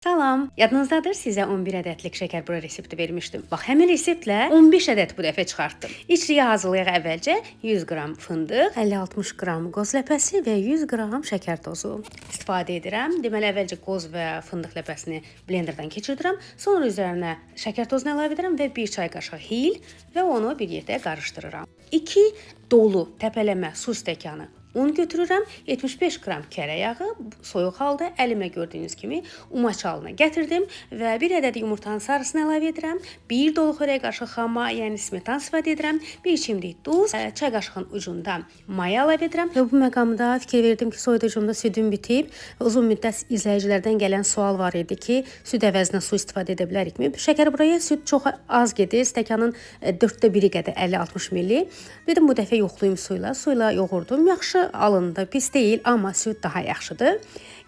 Salam. Yadınızdadır, sizə 11 ədədlik şəkər bura resepti vermişdim. Bax, həmin reseptlə 15 ədəd bu dəfə çıxartdım. İçliyə hazırlayaq əvvəlcə 100 qram fındıq, 50-60 qram qoz ləpəsi və 100 qram şəkər tozu istifadə edirəm. Deməli, əvvəlcə qoz və fındıq ləpəsini blenderdan keçirdirəm. Sonra üzərinə şəkər tozunu əlavə edirəm və 1 çay qaşığı hil və onu bir yerdə qarışdırıram. 2 dolu təpələmə su stəkanı un götürürəm, 75 qram kərə yağı, soyuq halda əlimlə gördüyünüz kimi umaç halına gətirdim və 1 ədəd yumurtanın sarısını əlavə edirəm, 1 dolu xörək qaşığı xama, yəni smetan istifadə edirəm, 1 çimdik duz, çay qaşığının ucunda maya əlavə edirəm. Və bu məqamda fikir verdim ki, soyuducumda südüm bitib. Uzun müddət izləyicilərdən gələn sual var idi ki, süd əvəzinə su istifadə edə bilərikmi? Şəkər buraya süd çox az gedir, stəkanın 4də 1-i qədər 50-60 ml. Dedim bu dəfə yoxlayım suyla yoğurdum. Yaxşı alındı, pis deyil, amma süd daha yaxşıdır.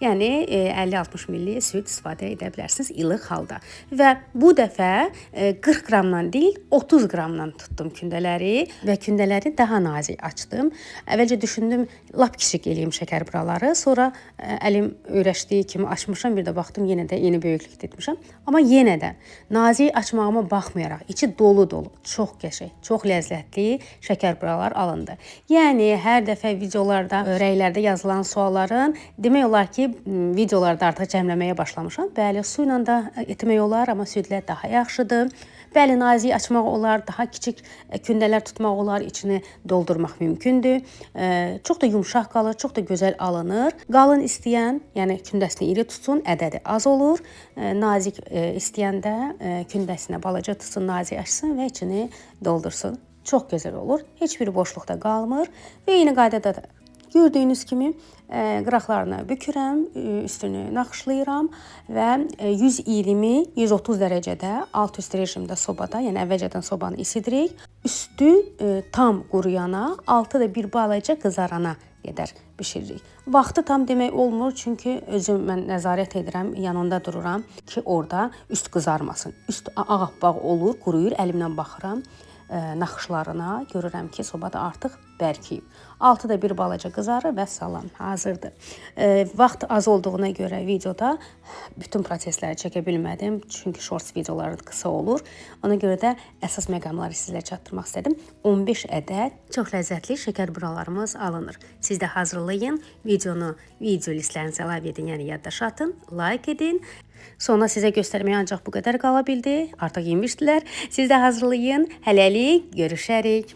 Yəni 50-60 ml süd istifadə edə bilərsiniz ilıq halda. Və bu dəfə 40 qramdan deyil, 30 qramdan tutdum kündələri və kündələri daha nazik açdım. Əvvəlcə düşündüm, lap kiçik eləyim şəkər buraları. Sonra əlim öyrəşdiyi kimi açmışam, bir də baxdım yenə də eyni böyüklükdə etmişəm. Amma yenə də nazik açmağıma baxmayaraq, içi dolu-dolu, çox qəşəng, çox ləzzətli şəkər buralar alındı. Yəni hər dəfə videolarda, rəylərdə yazılan sualların demək olar ki, videolarda artıq cəmləməyə başlamışam. Bəli, su ilə də etmək olar, amma südlə daha yaxşıdır. Bəli, nazik açmaq olar, daha kiçik kündələr tutmaq olar, içini doldurmaq mümkündür. Çox da yumşaq qalır, çox da gözəl alınır. Qalın istəyən, yəni kündəsini iri tutsun, ədədi az olur. Nazik istəyən də kündəsinə balaca tutsun, nazik açsın və içini doldursun. Çox gözəl olur. Heç bir boşluqda qalmır və eyni qaydada da gördüyünüz kimi qıraqlarını bükürəm, üstünü naxışlayıram və 120-130 dərəcədə alt-üst rejimdə sobada, yəni əvvəlcədən sobanı isidirik. Üstü tam quruyana, altı da bir balaca qızarana qədər bişiririk. Vaxtı tam demək olmur, çünki özüm mən nəzarət edirəm, yanında dururam ki, orada üst qızarmasın. Üst ağappaq olur, quruyur, əlimlə baxıram naxışlarına, görürəm ki, sobada artıq bərkiyib. Altı da bir balaca qızarır və salam, hazırdır. Vaxt az olduğuna görə videoda bütün prosesləri çəkə bilmədim, çünki shorts videoları qısa olur. Ona görə də əsas məqamları sizlə çatdırmaq istədim. 15 ədəd çox ləzzətli şəkər buralarımız alınır. Siz də hazırlayın, video listlərinizə əlavə edin, yəni yaddaşa atın, like edin. Sonra sizə göstərməyə ancaq bu qədər qala bildi. Artıq yemişdilər. Siz də hazırlayın. Hələlik görüşərik.